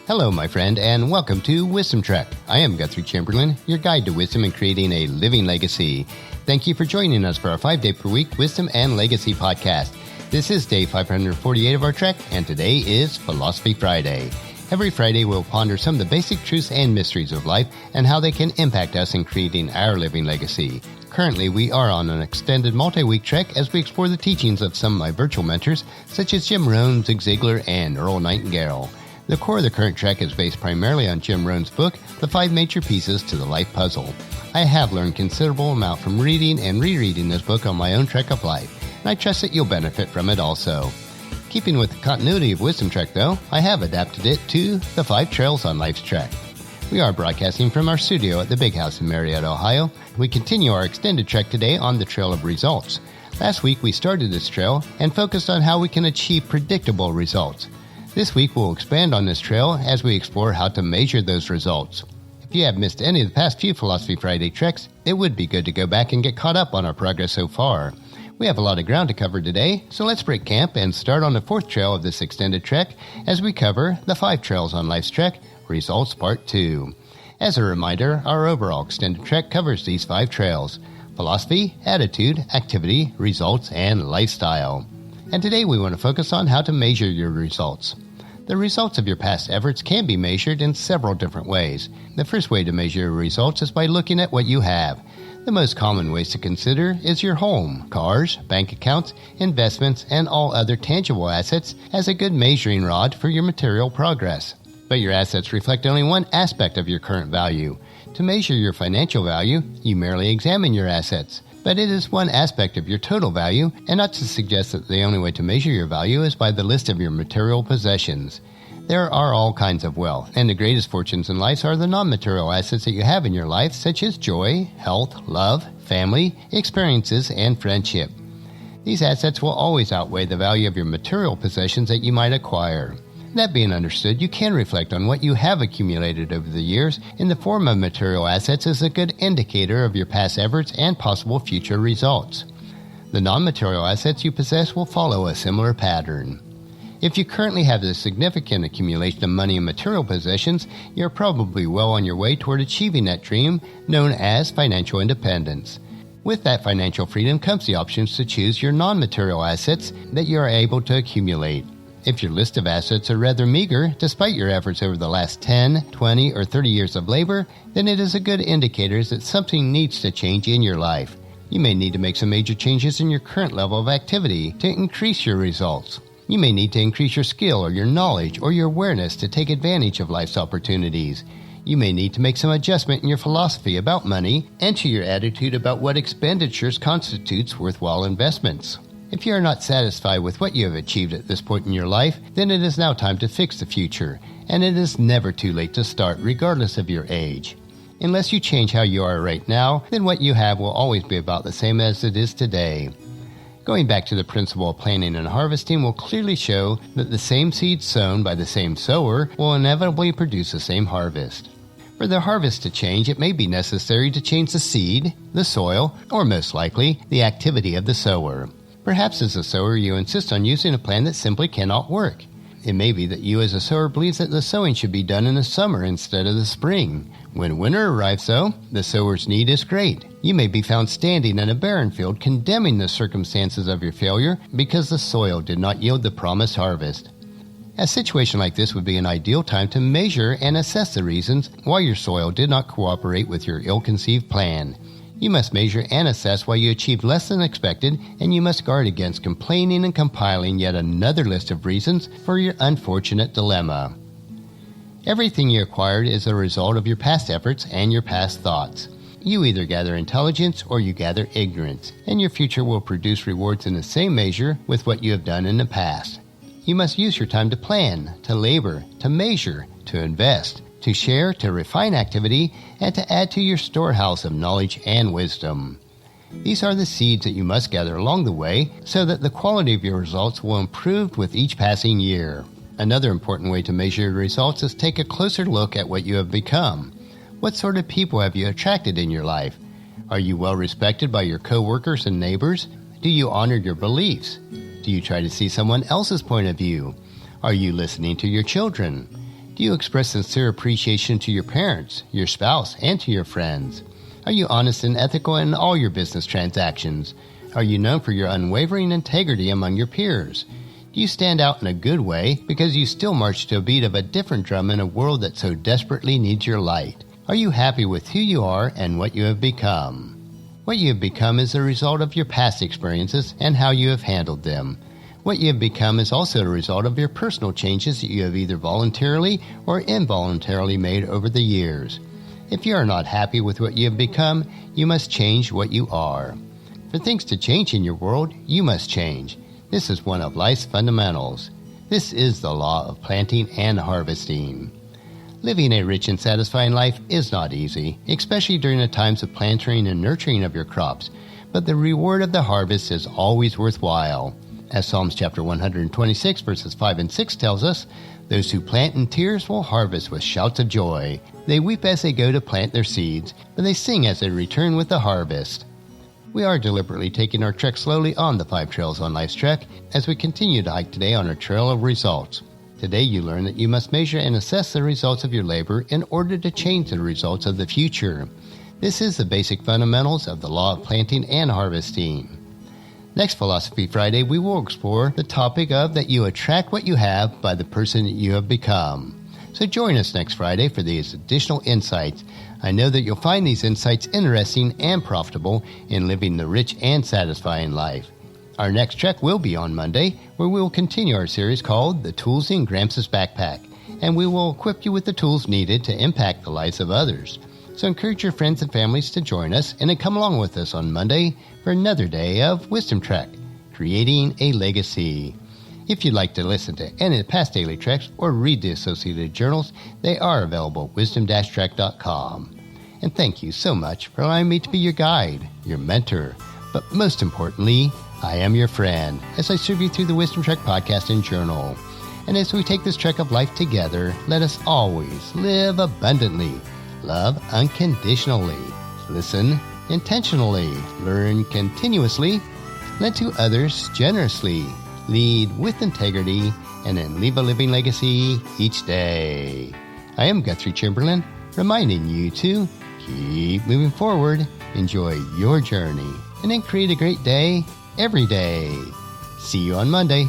Hello, my friend, and welcome to Wisdom Trek. I am Guthrie Chamberlain, your guide to wisdom and creating a living legacy. Thank you for joining us for our 5-day-per-week Wisdom and Legacy podcast. This is day 548 of our trek, and today is Philosophy Friday. Every Friday, we'll ponder some of the basic truths and mysteries of life and how they can impact us in creating our living legacy. Currently, we are on an extended multi-week trek as we explore the teachings of some of my virtual mentors, such as Jim Rohn, Zig Ziglar, and Earl Nightingale. The core of the current trek is based primarily on Jim Rohn's book, The 5 Major Pieces to the Life Puzzle. I have learned considerable amount from reading and rereading this book on my own trek of life, and I trust that you'll benefit from it also. Keeping with the continuity of Wisdom Trek, though, I have adapted it to the 5 Trails on Life's Trek. We are broadcasting from our studio at the Big House in Marietta, Ohio. We continue our extended trek today on the Trail of Results. Last week, we started this trail and focused on how we can achieve predictable results. This week, we'll expand on this trail as we explore how to measure those results. If you have missed any of the past few Philosophy Friday treks, it would be good to go back and get caught up on our progress so far. We have a lot of ground to cover today, so let's break camp and start on the 4th trail of this extended trek as we cover the 5 Trails on Life's Trek, Results Part 2. As a reminder, our overall extended trek covers these 5 trails: philosophy, attitude, activity, results, and lifestyle. And today we want to focus on how to measure your results. The results of your past efforts can be measured in several different ways. The first way to measure your results is by looking at what you have. The most common ways to consider is your home, cars, bank accounts, investments, and all other tangible assets as a good measuring rod for your material progress. But your assets reflect only one aspect of your current value. To measure your financial value, you merely examine your assets. But it is one aspect of your total value, and not to suggest that the only way to measure your value is by the list of your material possessions. There are all kinds of wealth, and the greatest fortunes in life are the non-material assets that you have in your life, such as joy, health, love, family, experiences, and friendship. These assets will always outweigh the value of your material possessions that you might acquire. That being understood, you can reflect on what you have accumulated over the years in the form of material assets as a good indicator of your past efforts and possible future results. The non-material assets you possess will follow a similar pattern. If you currently have a significant accumulation of money and material possessions, you're probably well on your way toward achieving that dream known as financial independence. With that financial freedom comes the options to choose your non-material assets that you are able to accumulate. If your list of assets are rather meager, despite your efforts over the last 10, 20, or 30 years of labor, then it is a good indicator that something needs to change in your life. You may need to make some major changes in your current level of activity to increase your results. You may need to increase your skill or your knowledge or your awareness to take advantage of life's opportunities. You may need to make some adjustment in your philosophy about money and to your attitude about what expenditures constitutes worthwhile investments. If you are not satisfied with what you have achieved at this point in your life, then it is now time to fix the future, and it is never too late to start regardless of your age. Unless you change how you are right now, then what you have will always be about the same as it is today. Going back to the principle of planting and harvesting will clearly show that the same seed sown by the same sower will inevitably produce the same harvest. For the harvest to change, it may be necessary to change the seed, the soil, or most likely, the activity of the sower. Perhaps as a sower you insist on using a plan that simply cannot work. It may be that you as a sower believes that the sowing should be done in the summer instead of the spring. When winter arrives, though, the sower's need is great. You may be found standing in a barren field condemning the circumstances of your failure because the soil did not yield the promised harvest. A situation like this would be an ideal time to measure and assess the reasons why your soil did not cooperate with your ill-conceived plan. You must measure and assess why you achieved less than expected, and you must guard against complaining and compiling yet another list of reasons for your unfortunate dilemma. Everything you acquired is a result of your past efforts and your past thoughts. You either gather intelligence or you gather ignorance, and your future will produce rewards in the same measure with what you have done in the past. You must use your time to plan, to labor, to measure, to invest, to share, to refine activity, and to add to your storehouse of knowledge and wisdom. These are the seeds that you must gather along the way so that the quality of your results will improve with each passing year. Another important way to measure your results is take a closer look at what you have become. What sort of people have you attracted in your life? Are you well respected by your co-workers and neighbors? Do you honor your beliefs? Do you try to see someone else's point of view? Are you listening to your children? Do you express sincere appreciation to your parents, your spouse, and to your friends? Are you honest and ethical in all your business transactions? Are you known for your unwavering integrity among your peers? Do you stand out in a good way because you still march to a beat of a different drum in a world that so desperately needs your light? Are you happy with who you are and what you have become? What you have become is the result of your past experiences and how you have handled them. What you have become is also a result of your personal changes that you have either voluntarily or involuntarily made over the years. If you are not happy with what you have become, you must change what you are. For things to change in your world, you must change. This is one of life's fundamentals. This is the law of planting and harvesting. Living a rich and satisfying life is not easy, especially during the times of planting and nurturing of your crops, but the reward of the harvest is always worthwhile. As Psalms chapter 126 verses 5 and 6 tells us, those who plant in tears will harvest with shouts of joy. They weep as they go to plant their seeds, but they sing as they return with the harvest. We are deliberately taking our trek slowly on the 5 trails on life's trek as we continue to hike today on our trail of results. Today you learn that you must measure and assess the results of your labor in order to change the results of the future. This is the basic fundamentals of the law of planting and harvesting. Next Philosophy Friday, we will explore the topic of that you attract what you have by the person that you have become. So join us next Friday for these additional insights. I know that you'll find these insights interesting and profitable in living the rich and satisfying life. Our next trek will be on Monday, where we will continue our series called The Tools in Gramps' Backpack, and we will equip you with the tools needed to impact the lives of others. So encourage your friends and families to join us and then come along with us on Monday for another day of Wisdom Trek, Creating a Legacy. If you'd like to listen to any of the past daily treks or read the associated journals, they are available at wisdom-trek.com. And thank you so much for allowing me to be your guide, your mentor, but most importantly, I am your friend as I serve you through the Wisdom Trek podcast and journal. And as we take this trek of life together, let us always live abundantly, love unconditionally, listen intentionally, learn continuously, lend to others generously, lead with integrity, and then leave a living legacy each day. I am Guthrie Chamberlain, reminding you to keep moving forward, enjoy your journey, and then create a great day every day. See you on Monday.